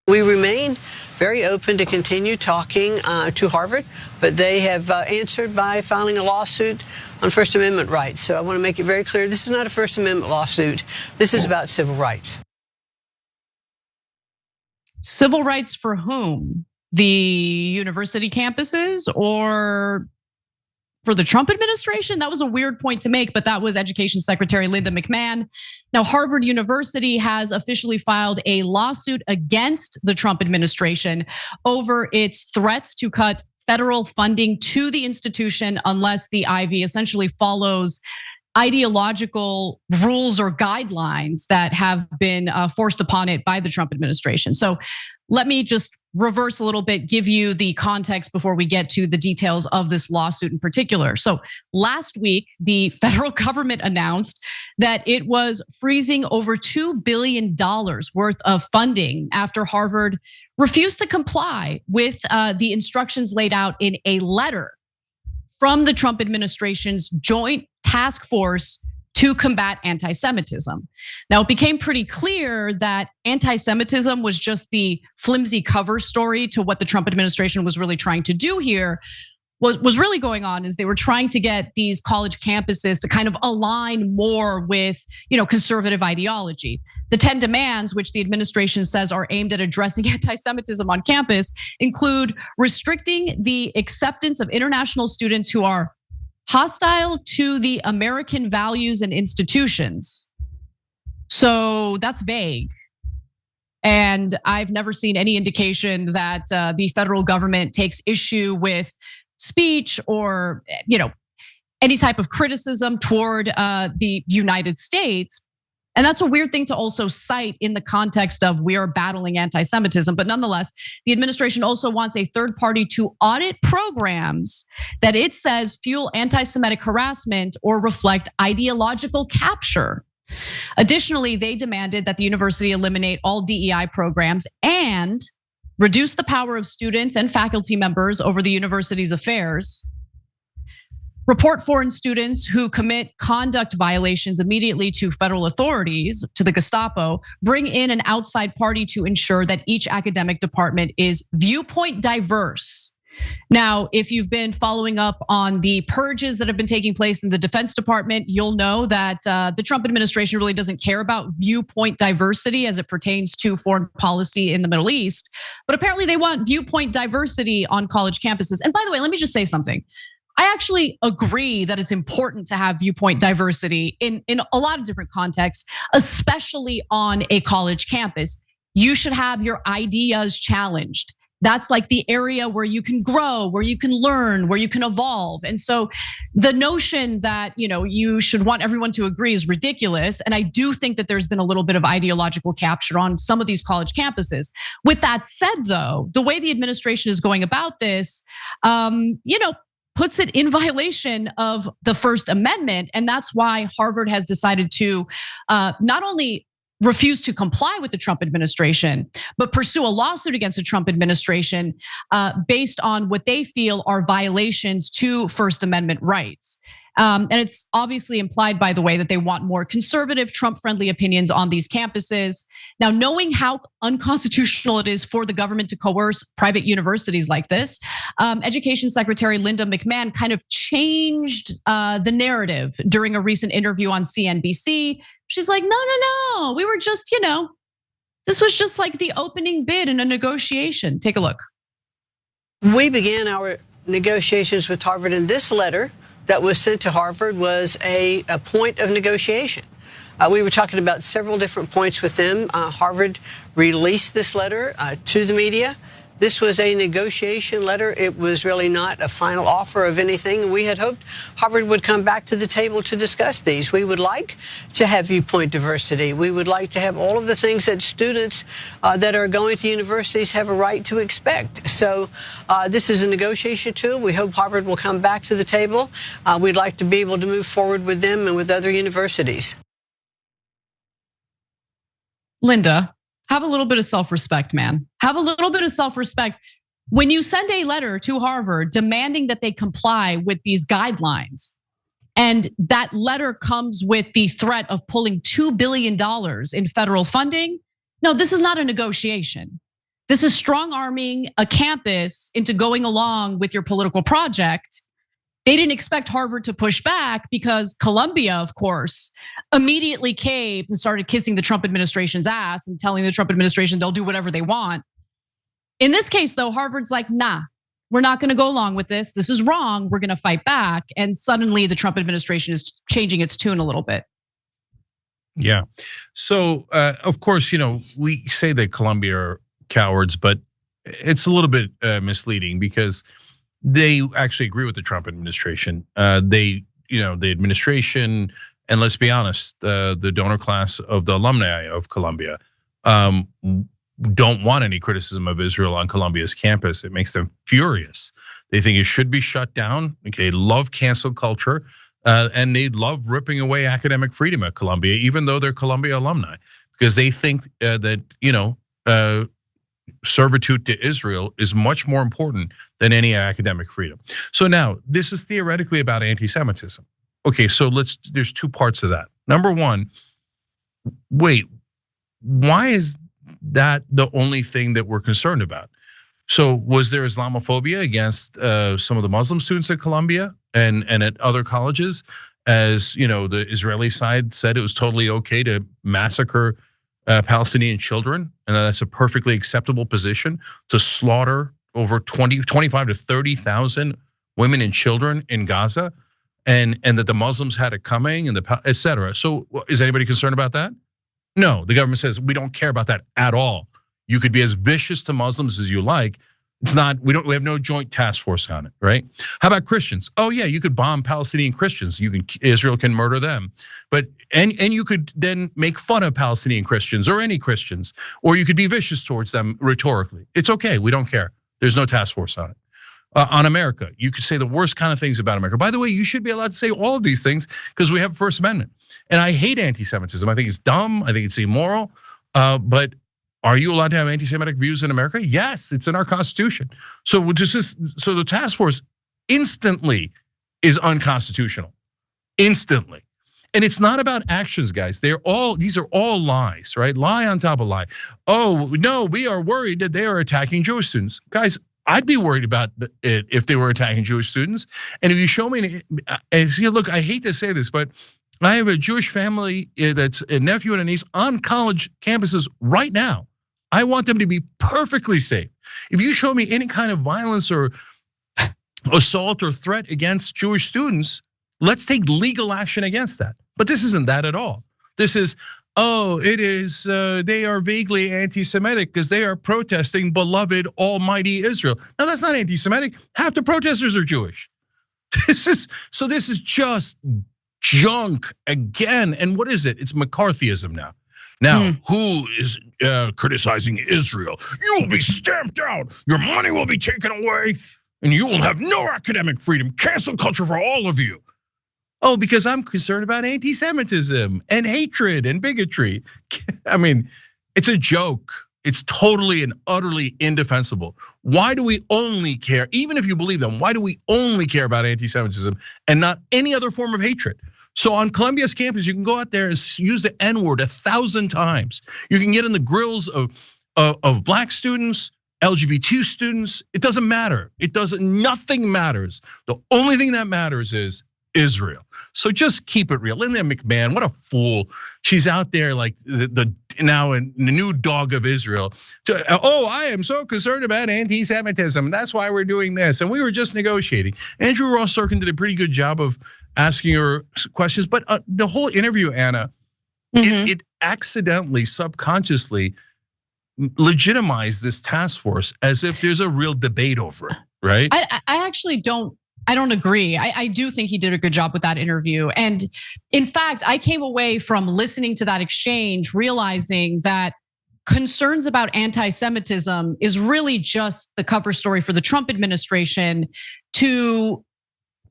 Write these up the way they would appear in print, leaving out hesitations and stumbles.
We remain very open to continue talking to Harvard, but they have answered by filing a lawsuit on First Amendment rights. So I want to make it very clear, this is not a First Amendment lawsuit. This is about civil rights. Civil rights for whom? The university campuses or for the Trump administration? That was a weird point to make, but that was Education Secretary Linda McMahon. Now, Harvard University has officially filed a lawsuit against the Trump administration over its threats to cut federal funding to the institution unless the Ivy essentially follows ideological rules or guidelines that have been forced upon it by the Trump administration. So let me just reverse a little bit, give you the context before we get to the details of this lawsuit in particular. So last week, the federal government announced that it was freezing over $2 billion worth of funding after Harvard refused to comply with the instructions laid out in a letter from the Trump administration's Joint Task Force to combat anti-Semitism. Now, it became pretty clear that anti-Semitism was just the flimsy cover story to what the Trump administration was really trying to do here. What was really going on is they were trying to get these college campuses to kind of align more with, conservative ideology. The 10 demands, which the administration says are aimed at addressing anti-Semitism on campus, include restricting the acceptance of international students who are hostile to the American values and institutions. So that's vague. And I've never seen any indication that the federal government takes issue with speech or, any type of criticism toward the United States. And that's a weird thing to also cite in the context of we are battling anti-Semitism. But nonetheless, the administration also wants a third party to audit programs that it says fuel anti-Semitic harassment or reflect ideological capture. Additionally, they demanded that the university eliminate all DEI programs and reduce the power of students and faculty members over the university's affairs. Report foreign students who commit conduct violations immediately to federal authorities, to the Gestapo. Bring in an outside party to ensure that each academic department is viewpoint diverse. Now, if you've been following up on the purges that have been taking place in the Defense Department, you'll know that the Trump administration really doesn't care about viewpoint diversity as it pertains to foreign policy in the Middle East. But apparently they want viewpoint diversity on college campuses. And by the way, let me just say something. I actually agree that it's important to have viewpoint diversity in a lot of different contexts, especially on a college campus. You should have your ideas challenged. That's like the area where you can grow, where you can learn, where you can evolve. And so the notion that, you should want everyone to agree is ridiculous. And I do think that there's been a little bit of ideological capture on some of these college campuses. With that said, though, the way the administration is going about this, puts it in violation of the First Amendment. And that's why Harvard has decided to not only refuse to comply with the Trump administration, but pursue a lawsuit against the Trump administration based on what they feel are violations to First Amendment rights. And it's obviously implied, by the way, that they want more conservative, Trump-friendly opinions on these campuses. Now, knowing how unconstitutional it is for the government to coerce private universities like this, Education Secretary Linda McMahon kind of changed the narrative during a recent interview on CNBC. She's like, no, we were just, this was just like the opening bid in a negotiation. Take a look. We began our negotiations with Harvard, and this letter that was sent to Harvard was a point of negotiation. We were talking about several different points with them. Harvard released this letter to the media. This was a negotiation letter. It was really not a final offer of anything. We had hoped Harvard would come back to the table to discuss these. We would like to have viewpoint diversity. We would like to have all of the things that students that are going to universities have a right to expect. So this is a negotiation tool. We hope Harvard will come back to the table. We'd like to be able to move forward with them and with other universities. Linda, have a little bit of self-respect, man. Have a little bit of self-respect. When you send a letter to Harvard demanding that they comply with these guidelines, and that letter comes with the threat of pulling $2 billion in federal funding, no, this is not a negotiation. This is strong arming a campus into going along with your political project. They didn't expect Harvard to push back because Columbia, of course, immediately caved and started kissing the Trump administration's ass and telling the Trump administration they'll do whatever they want. In this case, though, Harvard's like, nah, we're not gonna go along with this. This is wrong. We're gonna fight back. And suddenly the Trump administration is changing its tune a little bit. Yeah. So, of course, we say that Columbia are cowards, but it's a little bit misleading because they actually agree with the Trump administration. The administration, and let's be honest, the donor class of the alumni of Columbia don't want any criticism of Israel on Columbia's campus. It makes them furious. They think it should be shut down. They love cancel culture, and they love ripping away academic freedom at Columbia, even though they're Columbia alumni, because they think that servitude to Israel is much more important than any academic freedom. So now, this is theoretically about anti-Semitism. Okay, so there's two parts of that. Number one, wait, why is that the only thing that we're concerned about? So was there Islamophobia against some of the Muslim students at Columbia and at other colleges? As the Israeli side said it was totally okay to massacre Palestinian children, and that's a perfectly acceptable position to slaughter over 25 to 30,000 women and children in Gaza, and that the Muslims had it coming, and et cetera. So is anybody concerned about that? No, the government says we don't care about that at all. You could be as vicious to Muslims as you like. It's not, we have no joint task force on it, right? How about Christians? Oh yeah, you could bomb Palestinian Christians. Israel can murder them, but and you could then make fun of Palestinian Christians or any Christians, or you could be vicious towards them rhetorically. It's okay, we don't care. There's no task force on it. On America, you could say the worst kind of things about America. By the way, you should be allowed to say all of these things because we have First Amendment. And I hate anti-Semitism. I think it's dumb. I think it's immoral. But are you allowed to have anti-Semitic views in America? Yes, it's in our Constitution. So the task force instantly is unconstitutional, instantly. And it's not about actions, guys. These are all lies, right? Lie on top of lie. Oh no, we are worried that they are attacking Jewish students, guys. I'd be worried about it if they were attacking Jewish students. And if you show me, and see, look, I hate to say this, but I have a Jewish family that's a nephew and a niece on college campuses right now. I want them to be perfectly safe. If you show me any kind of violence or assault or threat against Jewish students, let's take legal action against that. But this isn't that at all. This is, it is, they are vaguely anti-Semitic because they are protesting beloved almighty Israel. Now that's not anti-Semitic. Half the protesters are Jewish. This is just junk again. And what is it? It's McCarthyism now. Now, who is criticizing Israel? You will be stamped out. Your money will be taken away, and you will have no academic freedom. Cancel culture for all of you. Oh, because I'm concerned about anti-Semitism and hatred and bigotry. I mean, it's a joke. It's totally and utterly indefensible. Why do we only care, even if you believe them, why do we only care about anti-Semitism and not any other form of hatred? So on Columbia's campus, you can go out there and use the N-word 1,000 times. You can get in the grills of black students, LGBT students. It doesn't matter. Nothing matters. The only thing that matters is Israel. So just keep it real. Linda McMahon, what a fool. She's out there like the new dog of Israel. Oh, I am so concerned about anti-Semitism. That's why we're doing this. And we were just negotiating. Andrew Ross Sorkin did a pretty good job of asking her questions, but the whole interview, Anna, it accidentally, subconsciously legitimized this task force as if there's a real debate over it, right? I actually don't agree. I do think he did a good job with that interview. And in fact, I came away from listening to that exchange realizing that concerns about anti-Semitism is really just the cover story for the Trump administration to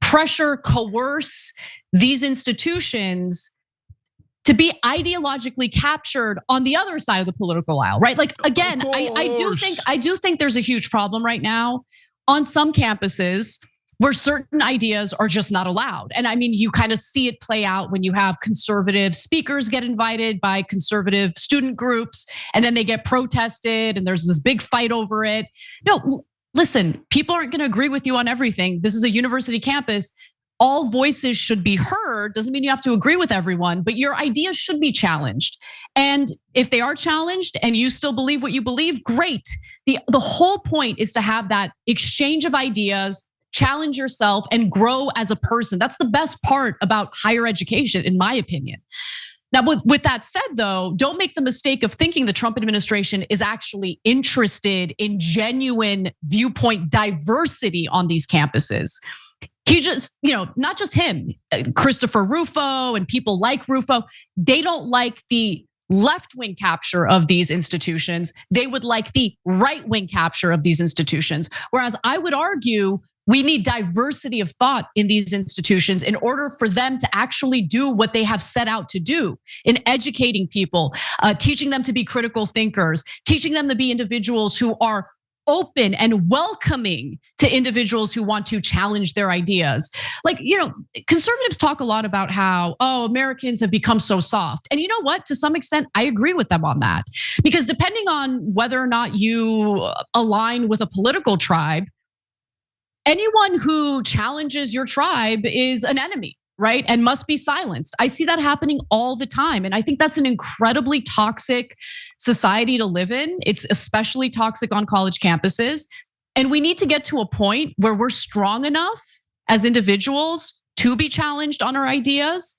pressure, coerce these institutions to be ideologically captured on the other side of the political aisle, right? Like again, I do think there's a huge problem right now on some campuses where certain ideas are just not allowed. And I mean, you kind of see it play out when you have conservative speakers get invited by conservative student groups, and then they get protested and there's this big fight over it. No, listen, people aren't going to agree with you on everything. This is a university campus. All voices should be heard. Doesn't mean you have to agree with everyone, but your ideas should be challenged. And if they are challenged and you still believe what you believe, great. The whole point is to have that exchange of ideas, challenge yourself, and grow as a person. That's the best part about higher education, in my opinion. Now, with that said, though, don't make the mistake of thinking the Trump administration is actually interested in genuine viewpoint diversity on these campuses. He just, not just him, Christopher Rufo and people like Rufo, they don't like the left-wing capture of these institutions. They would like the right-wing capture of these institutions. Whereas I would argue we need diversity of thought in these institutions in order for them to actually do what they have set out to do in educating people, teaching them to be critical thinkers, teaching them to be individuals who are open and welcoming to individuals who want to challenge their ideas. Like, conservatives talk a lot about how, Americans have become so soft. And you know what? To some extent, I agree with them on that. Because depending on whether or not you align with a political tribe, anyone who challenges your tribe is an enemy, right? And must be silenced. I see that happening all the time. And I think that's an incredibly toxic society to live in. It's especially toxic on college campuses. And we need to get to a point where we're strong enough as individuals to be challenged on our ideas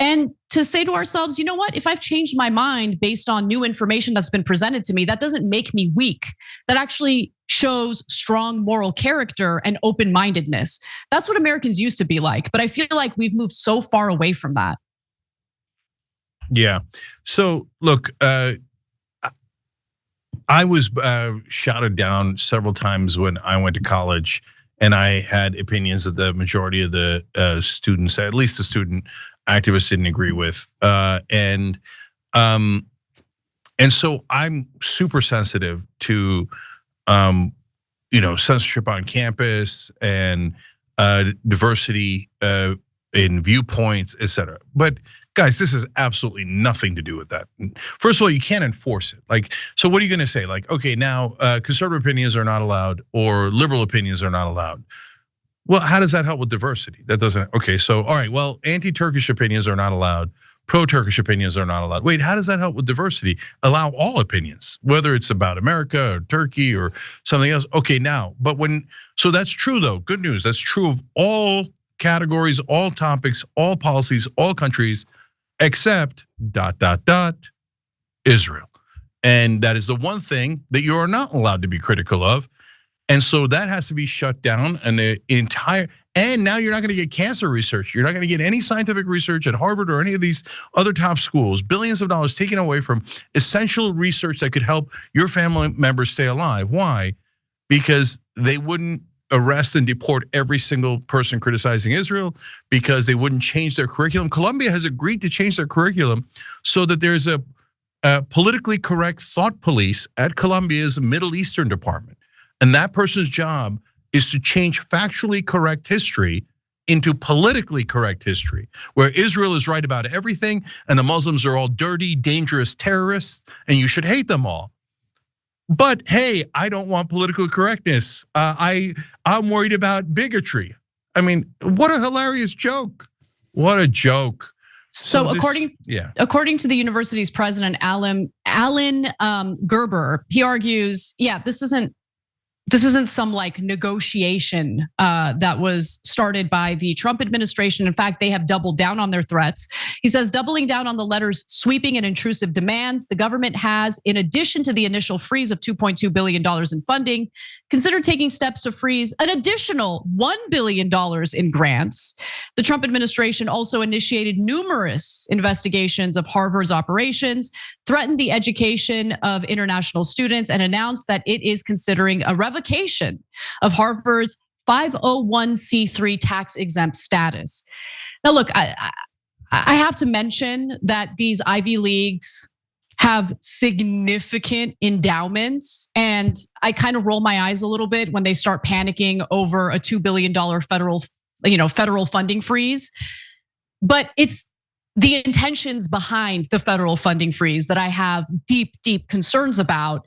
and to say to ourselves, you know what? If I've changed my mind based on new information that's been presented to me, that doesn't make me weak. That actually shows strong moral character and open-mindedness. That's what Americans used to be like, but I feel like we've moved so far away from that. Yeah. So look, I was shouted down several times when I went to college, and I had opinions that the majority of the students, at least the student activists, didn't agree with, and so I'm super sensitive to censorship on campus and diversity in viewpoints, et cetera. But guys, this has absolutely nothing to do with that. First of all, you can't enforce it. So what are you going to say? Okay, now conservative opinions are not allowed or liberal opinions are not allowed. Well, how does that help with diversity? That doesn't, okay, so all right, well, anti-Turkish opinions are not allowed. Pro-Turkish opinions are not allowed. Wait, how does that help with diversity? Allow all opinions, whether it's about America or Turkey or something else. Okay, now, so that's true though, good news. That's true of all categories, all topics, all policies, all countries, except ... Israel. And that is the one thing that you are not allowed to be critical of. And so that has to be shut down, and and now you're not gonna get cancer research. You're not gonna get any scientific research at Harvard or any of these other top schools, billions of dollars taken away from essential research that could help your family members stay alive. Why? Because they wouldn't arrest and deport every single person criticizing Israel, because they wouldn't change their curriculum. Columbia has agreed to change their curriculum so that there's a politically correct thought police at Columbia's Middle Eastern department. And that person's job is to change factually correct history into politically correct history, where Israel is right about everything and the Muslims are all dirty, dangerous terrorists, and you should hate them all. But hey, I don't want political correctness. I'm worried about bigotry. I mean, what a hilarious joke. What a joke. So according to the university's president, Alan Gerber, he argues, this isn't some negotiation that was started by the Trump administration. In fact, they have doubled down on their threats. He says, doubling down on the letter's sweeping and intrusive demands, the government has, in addition to the initial freeze of $2.2 billion in funding, considered taking steps to freeze an additional $1 billion in grants. The Trump administration also initiated numerous investigations of Harvard's operations, threatened the education of international students, and announced that it is considering a revocation of Harvard's 501c3 tax exempt status. Now, look, I have to mention that these Ivy Leagues have significant endowments. And I kind of roll my eyes a little bit when they start panicking over a $2 billion federal funding freeze. But it's the intentions behind the federal funding freeze that I have deep, deep concerns about.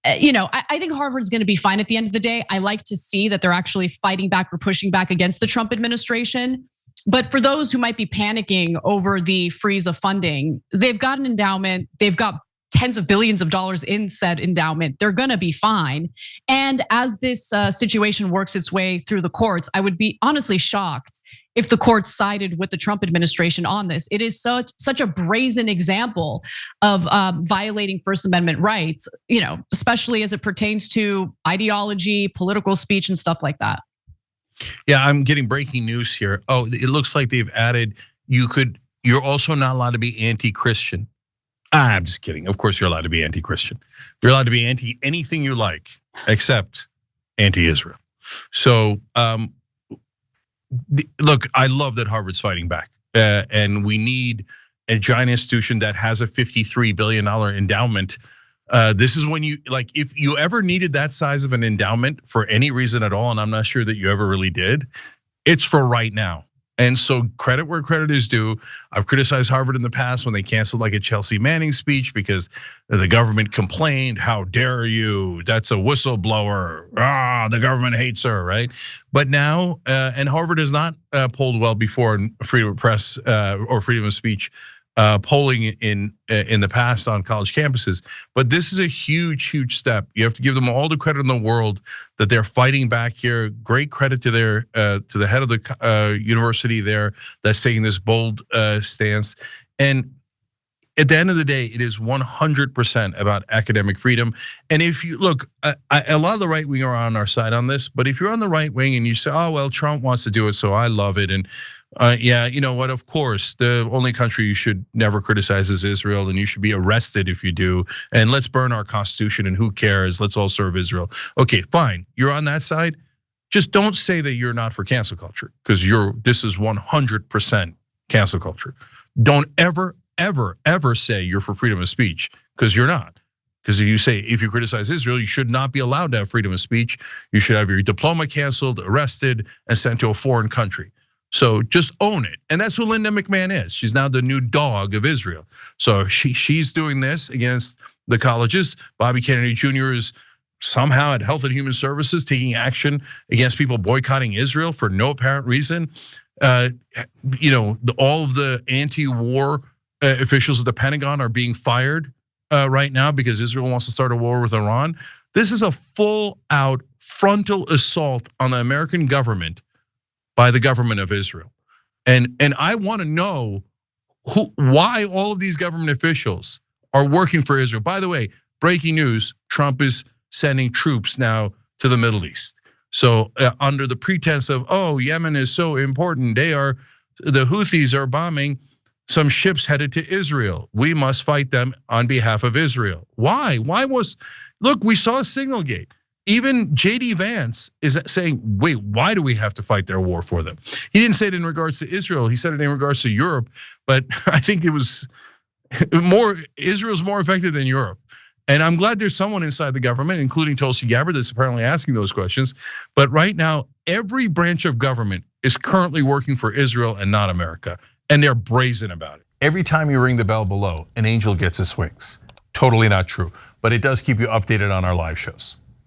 I think Harvard's going to be fine at the end of the day. I like to see that they're actually fighting back or pushing back against the Trump administration. But for those who might be panicking over the freeze of funding, they've got an endowment. They've got tens of billions of dollars in said endowment. They're going to be fine. And as this situation works its way through the courts, I would be honestly shocked if the courts sided with the Trump administration on this. It is such a brazen example of violating First Amendment rights, especially as it pertains to ideology, political speech, and stuff like that. Yeah, I'm getting breaking news here. Oh, it looks like they've added, you're also not allowed to be anti-Christian. I'm just kidding. Of course you're allowed to be anti-Christian. You're allowed to be anti anything you like, except anti-Israel. So look, I love that Harvard's fighting back. And we need a giant institution that has a $53 billion endowment. This is when if you ever needed that size of an endowment for any reason at all, and I'm not sure that you ever really did, it's for right now. And so credit where credit is due. I've criticized Harvard in the past when they canceled like a Chelsea Manning speech because the government complained, how dare you, that's a whistleblower, the government hates her, right? But now, and Harvard has not polled well before in freedom of press or freedom of speech polling in the past on college campuses, but this is a huge step. You have to give them all the credit in the world that they're fighting back here. Great credit to the head of the university there that's taking this bold stance. And at the end of the day, it is 100% about academic freedom. And if you look, a lot of the right wing are on our side on this, but if you're on the right wing and you say, oh well, Trump wants to do it, so I love it, and yeah, you know what? Of course, the only country you should never criticize is Israel, and you should be arrested if you do. And let's burn our constitution, and who cares? Let's all serve Israel. Okay, fine. You're on that side. Just don't say that you're not for cancel culture, because this is 100% cancel culture. Don't ever say you're for freedom of speech, because you're not. Because if you criticize Israel, you should not be allowed to have freedom of speech. You should have your diploma canceled, arrested, and sent to a foreign country. So just own it. And that's who Linda McMahon is. She's now the new dog of Israel. So she's doing this against the colleges. Bobby Kennedy Jr. is somehow at Health and Human Services taking action against people boycotting Israel for no apparent reason. All of the anti-war officials at the Pentagon are being fired right now because Israel wants to start a war with Iran. This is a full-out frontal assault on the American government by the government of Israel. And I want to know why all of these government officials are working for Israel. By the way, breaking news, Trump is sending troops now to the Middle East. So under the pretense of, Yemen is so important, the Houthis are bombing some ships headed to Israel. We must fight them on behalf of Israel. Why? Look, we saw a signal gate. Even JD Vance is saying, wait, why do we have to fight their war for them? He didn't say it in regards to Israel. He said it in regards to Europe, but I think it was Israel's more affected than Europe. And I'm glad there's someone inside the government, including Tulsi Gabbard, that's apparently asking those questions. But right now, every branch of government is currently working for Israel and not America. And they're brazen about it. Every time you ring the bell below, an angel gets his wings. Totally not true, but it does keep you updated on our live shows.